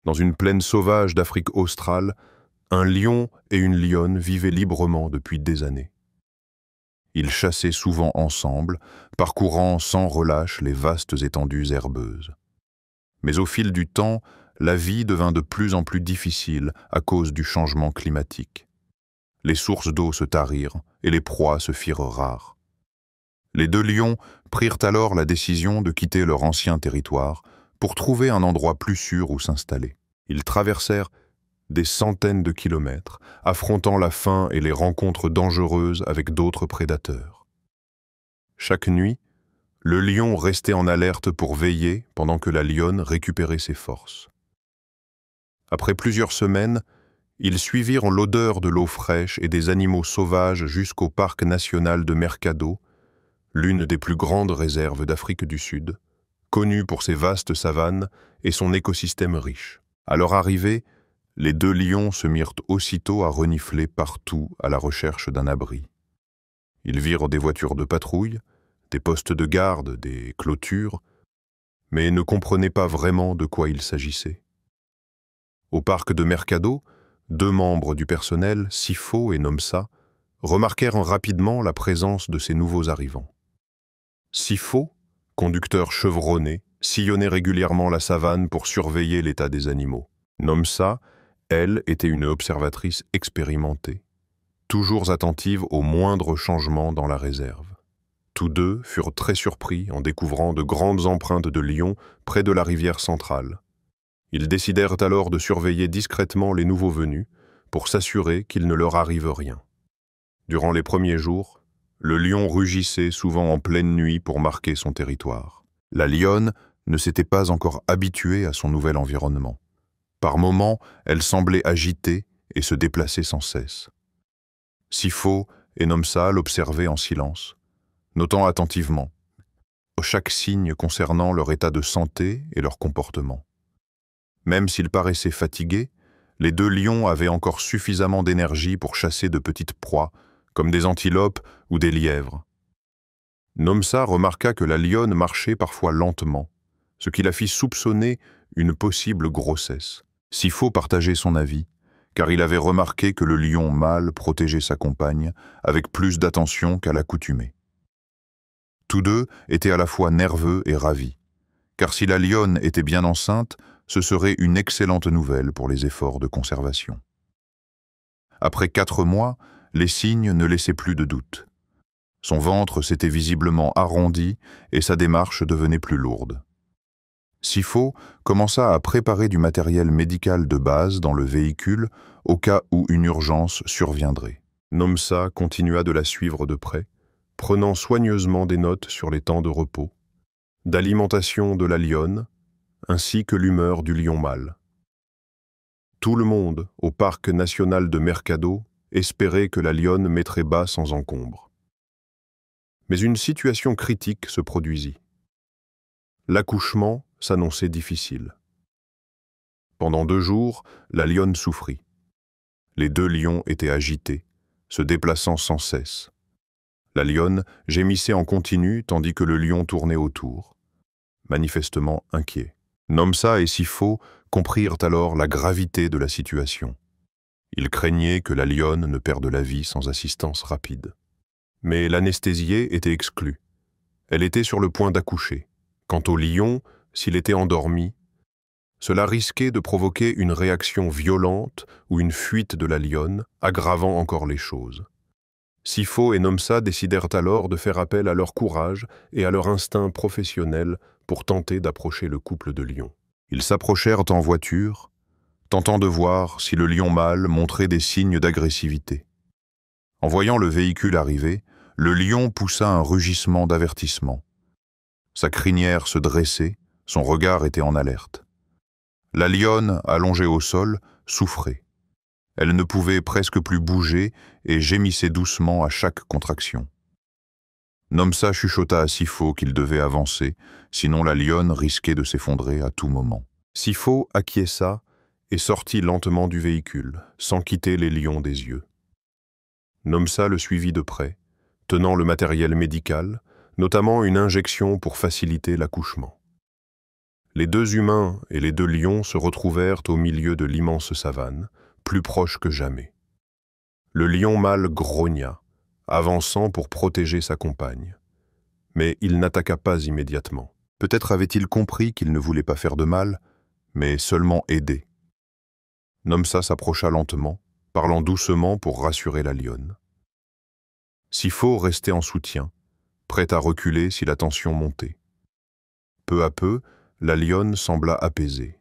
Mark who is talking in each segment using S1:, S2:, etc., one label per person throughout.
S1: Dans une plaine sauvage d'Afrique australe, un lion et une lionne vivaient librement depuis des années. Ils chassaient souvent ensemble, parcourant sans relâche les vastes étendues herbeuses. Mais au fil du temps, la vie devint de plus en plus difficile à cause du changement climatique. Les sources d'eau se tarirent et les proies se firent rares. Les deux lions prirent alors la décision de quitter leur ancien territoire pour trouver un endroit plus sûr où s'installer. Ils traversèrent des centaines de kilomètres, affrontant la faim et les rencontres dangereuses avec d'autres prédateurs. Chaque nuit, le lion restait en alerte pour veiller pendant que la lionne récupérait ses forces. Après plusieurs semaines, ils suivirent l'odeur de l'eau fraîche et des animaux sauvages jusqu'au parc national de Mercado, l'une des plus grandes réserves d'Afrique du Sud, connue pour ses vastes savanes et son écosystème riche. À leur arrivée, les deux lions se mirent aussitôt à renifler partout à la recherche d'un abri. Ils virent des voitures de patrouille, des postes de garde, des clôtures, mais ne comprenaient pas vraiment de quoi il s'agissait. Au parc de Mercado, deux membres du personnel, Sifo et Nomsa, remarquèrent rapidement la présence de ces nouveaux arrivants. Sifo, conducteur chevronné, sillonnait régulièrement la savane pour surveiller l'état des animaux. Nomsa, elle, était une observatrice expérimentée, toujours attentive aux moindres changements dans la réserve. Tous deux furent très surpris en découvrant de grandes empreintes de lions près de la rivière centrale. Ils décidèrent alors de surveiller discrètement les nouveaux venus pour s'assurer qu'il ne leur arrive rien. Durant les premiers jours, le lion rugissait souvent en pleine nuit pour marquer son territoire. La lionne ne s'était pas encore habituée à son nouvel environnement. Par moments, elle semblait agitée et se déplacer sans cesse. Sifo et Nomsa l'observaient en silence, notant attentivement chaque signe concernant leur état de santé et leur comportement. Même s'ils paraissaient fatigués, les deux lions avaient encore suffisamment d'énergie pour chasser de petites proies, comme des antilopes ou des lièvres. Nomsa remarqua que la lionne marchait parfois lentement, ce qui la fit soupçonner une possible grossesse. Sifo partageait son avis, car il avait remarqué que le lion mâle protégeait sa compagne avec plus d'attention qu'à l'accoutumée. Tous deux étaient à la fois nerveux et ravis, car si la lionne était bien enceinte, ce serait une excellente nouvelle pour les efforts de conservation. Après 4 mois, les signes ne laissaient plus de doute. Son ventre s'était visiblement arrondi et sa démarche devenait plus lourde. Sifo commença à préparer du matériel médical de base dans le véhicule au cas où une urgence surviendrait. Nomsa continua de la suivre de près, prenant soigneusement des notes sur les temps de repos, d'alimentation de la lionne, ainsi que l'humeur du lion mâle. Tout le monde, au parc national de Mercado, espérait que la lionne mettrait bas sans encombre. Mais une situation critique se produisit. L'accouchement s'annonçait difficile. Pendant 2 jours, la lionne souffrit. Les deux lions étaient agités, se déplaçant sans cesse. La lionne gémissait en continu tandis que le lion tournait autour, manifestement inquiet. Nomsa et Sifo comprirent alors la gravité de la situation. Ils craignaient que la lionne ne perde la vie sans assistance rapide. Mais l'anesthésiée était exclue. Elle était sur le point d'accoucher. Quant au lion, s'il était endormi, cela risquait de provoquer une réaction violente ou une fuite de la lionne, aggravant encore les choses. Sifo et Nomsa décidèrent alors de faire appel à leur courage et à leur instinct professionnel pour tenter d'approcher le couple de lions. Ils s'approchèrent en voiture, tentant de voir si le lion mâle montrait des signes d'agressivité. En voyant le véhicule arriver, le lion poussa un rugissement d'avertissement. Sa crinière se dressait, son regard était en alerte. La lionne, allongée au sol, souffrait. Elle ne pouvait presque plus bouger et gémissait doucement à chaque contraction. Nomsa chuchota à Sifo qu'il devait avancer, sinon la lionne risquait de s'effondrer à tout moment. Sifo acquiesça et sortit lentement du véhicule, sans quitter les lions des yeux. Nomsa le suivit de près, tenant le matériel médical, notamment une injection pour faciliter l'accouchement. Les deux humains et les deux lions se retrouvèrent au milieu de l'immense savane, plus proches que jamais. Le lion mâle grogna, avançant pour protéger sa compagne. Mais il n'attaqua pas immédiatement. Peut-être avait-il compris qu'il ne voulait pas faire de mal, mais seulement aider. Nomsa s'approcha lentement, parlant doucement pour rassurer la lionne. Sifo restait en soutien, prêt à reculer si la tension montait. Peu à peu, la lionne sembla apaisée.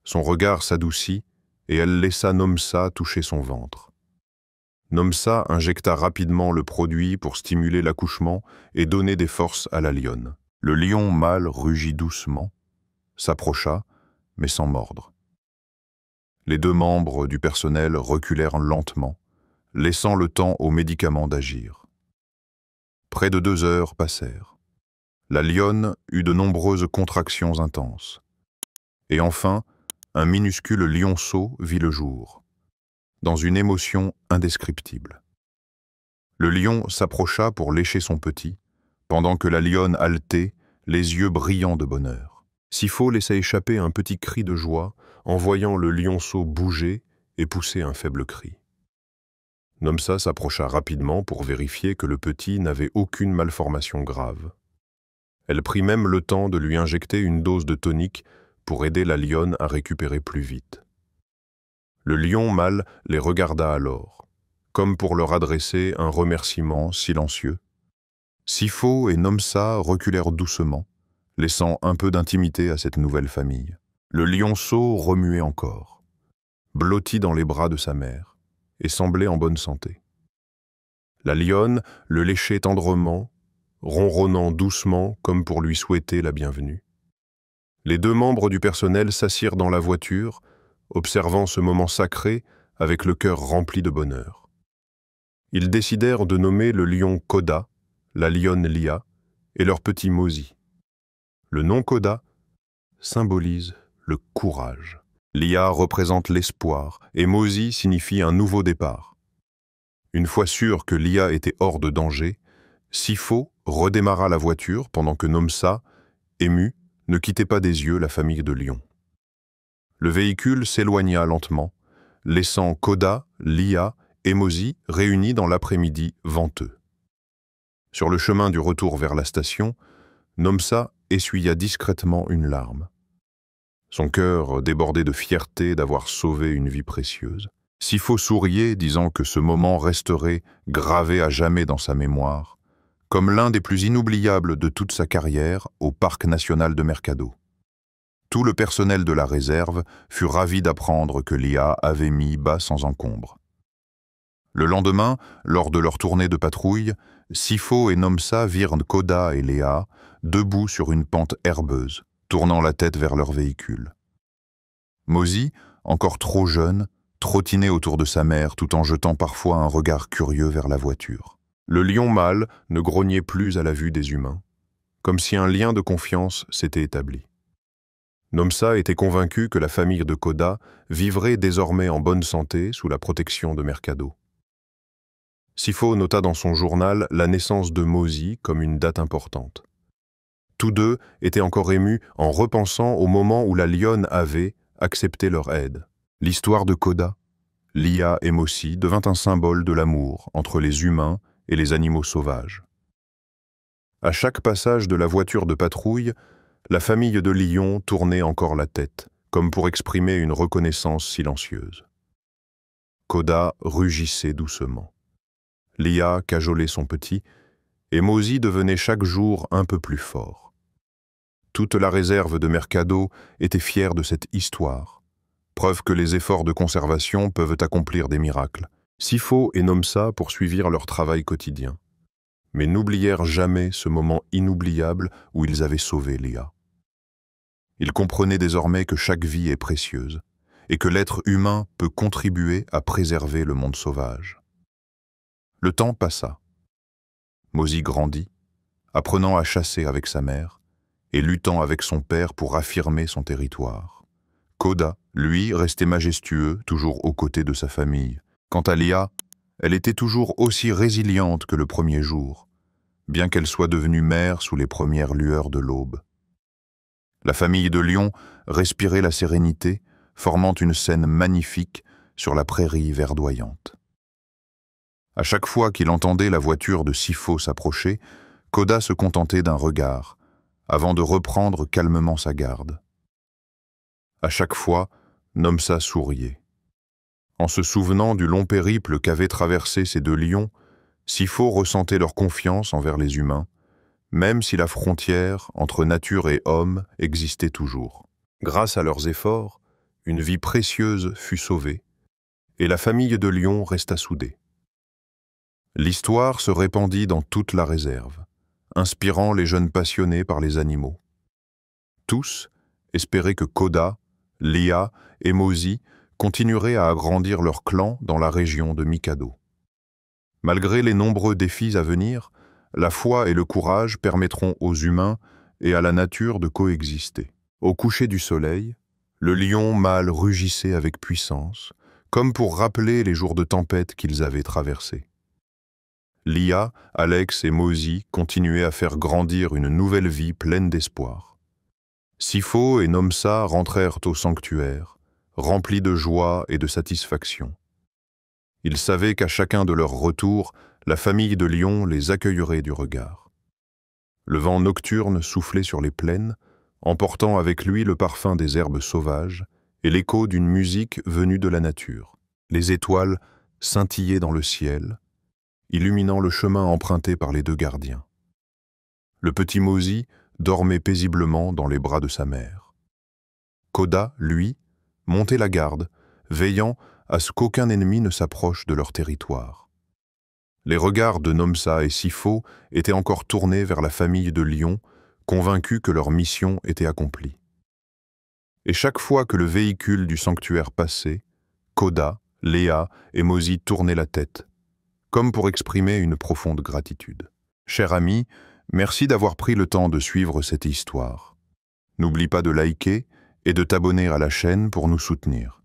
S1: Son regard s'adoucit et elle laissa Nomsa toucher son ventre. Nomsa injecta rapidement le produit pour stimuler l'accouchement et donner des forces à la lionne. Le lion mâle rugit doucement, s'approcha, mais sans mordre. Les deux membres du personnel reculèrent lentement, laissant le temps aux médicaments d'agir. Près de 2 heures passèrent. La lionne eut de nombreuses contractions intenses. Et enfin, un minuscule lionceau vit le jour, dans une émotion indescriptible. Le lion s'approcha pour lécher son petit, pendant que la lionne haletait, les yeux brillants de bonheur. Sifo laissa échapper un petit cri de joie en voyant le lionceau bouger et pousser un faible cri. Nomsa s'approcha rapidement pour vérifier que le petit n'avait aucune malformation grave. Elle prit même le temps de lui injecter une dose de tonique pour aider la lionne à récupérer plus vite. Le lion mâle les regarda alors, comme pour leur adresser un remerciement silencieux. Sifo et Nomsa reculèrent doucement, laissant un peu d'intimité à cette nouvelle famille. Le lionceau remuait encore, blotti dans les bras de sa mère, et semblait en bonne santé. La lionne le léchait tendrement, ronronnant doucement comme pour lui souhaiter la bienvenue. Les deux membres du personnel s'assirent dans la voiture, observant ce moment sacré avec le cœur rempli de bonheur. Ils décidèrent de nommer le lion Koda, la lionne Lia et leur petit Mozi. Le nom Koda symbolise le courage. Lia représente l'espoir et Mozi signifie un nouveau départ. Une fois sûr que Lia était hors de danger, Sifo redémarra la voiture pendant que Nomsa, ému, ne quittait pas des yeux la famille de lions. Le véhicule s'éloigna lentement, laissant Koda, Lia et Mozi réunis dans l'après-midi venteux. Sur le chemin du retour vers la station, Nomsa essuya discrètement une larme. Son cœur débordait de fierté d'avoir sauvé une vie précieuse. Sifo souriait, disant que ce moment resterait gravé à jamais dans sa mémoire, comme l'un des plus inoubliables de toute sa carrière au parc national de Mercado. Tout le personnel de la réserve fut ravi d'apprendre que Lia avait mis bas sans encombre. Le lendemain, lors de leur tournée de patrouille, Sifo et Nomsa virent Koda et Lia debout sur une pente herbeuse, tournant la tête vers leur véhicule. Mozi, encore trop jeune, trottinait autour de sa mère tout en jetant parfois un regard curieux vers la voiture. Le lion mâle ne grognait plus à la vue des humains, comme si un lien de confiance s'était établi. Nomsa était convaincu que la famille de Koda vivrait désormais en bonne santé sous la protection de Mercado. Sifo nota dans son journal la naissance de Mozi comme une date importante. Tous deux étaient encore émus en repensant au moment où la lionne avait accepté leur aide. L'histoire de Koda, Lia et Mozi devint un symbole de l'amour entre les humains et les animaux sauvages. À chaque passage de la voiture de patrouille, la famille de lions tournait encore la tête, comme pour exprimer une reconnaissance silencieuse. Koda rugissait doucement. Lia cajolait son petit, et Mozi devenait chaque jour un peu plus fort. Toute la réserve de Mercado était fière de cette histoire, preuve que les efforts de conservation peuvent accomplir des miracles. Sifo et Nomsa poursuivirent leur travail quotidien, mais n'oublièrent jamais ce moment inoubliable où ils avaient sauvé Lia. Ils comprenaient désormais que chaque vie est précieuse et que l'être humain peut contribuer à préserver le monde sauvage. Le temps passa. Mozi grandit, apprenant à chasser avec sa mère et luttant avec son père pour affirmer son territoire. Koda, lui, restait majestueux, toujours aux côtés de sa famille. Quant à Lia, elle était toujours aussi résiliente que le premier jour, bien qu'elle soit devenue mère sous les premières lueurs de l'aube. La famille de lions respirait la sérénité, formant une scène magnifique sur la prairie verdoyante. À chaque fois qu'il entendait la voiture de Sifo s'approcher, Koda se contentait d'un regard, avant de reprendre calmement sa garde. À chaque fois, Nomsa souriait. En se souvenant du long périple qu'avaient traversé ces deux lions, Sifo ressentait leur confiance envers les humains, même si la frontière entre nature et homme existait toujours. Grâce à leurs efforts, une vie précieuse fut sauvée, et la famille de lions resta soudée. L'histoire se répandit dans toute la réserve, inspirant les jeunes passionnés par les animaux. Tous espéraient que Koda, Lia et Mozi continueraient à agrandir leur clan dans la région de Mikado. Malgré les nombreux défis à venir, la foi et le courage permettront aux humains et à la nature de coexister. Au coucher du soleil, le lion mâle rugissait avec puissance, comme pour rappeler les jours de tempête qu'ils avaient traversés. Lia, Alex et Mozi continuaient à faire grandir une nouvelle vie pleine d'espoir. Sifo et Nomsa rentrèrent au sanctuaire, remplis de joie et de satisfaction. Ils savaient qu'à chacun de leur retour, la famille de lions les accueillerait du regard. Le vent nocturne soufflait sur les plaines, emportant avec lui le parfum des herbes sauvages et l'écho d'une musique venue de la nature. Les étoiles scintillaient dans le ciel, illuminant le chemin emprunté par les deux gardiens. Le petit Mozi dormait paisiblement dans les bras de sa mère. Koda, lui, montait la garde, veillant à ce qu'aucun ennemi ne s'approche de leur territoire. Les regards de Nomsa et Sifo étaient encore tournés vers la famille de lions, convaincus que leur mission était accomplie. Et chaque fois que le véhicule du sanctuaire passait, Koda, Léa et Mozi tournaient la tête, comme pour exprimer une profonde gratitude. Cher ami, merci d'avoir pris le temps de suivre cette histoire. N'oublie pas de liker et de t'abonner à la chaîne pour nous soutenir.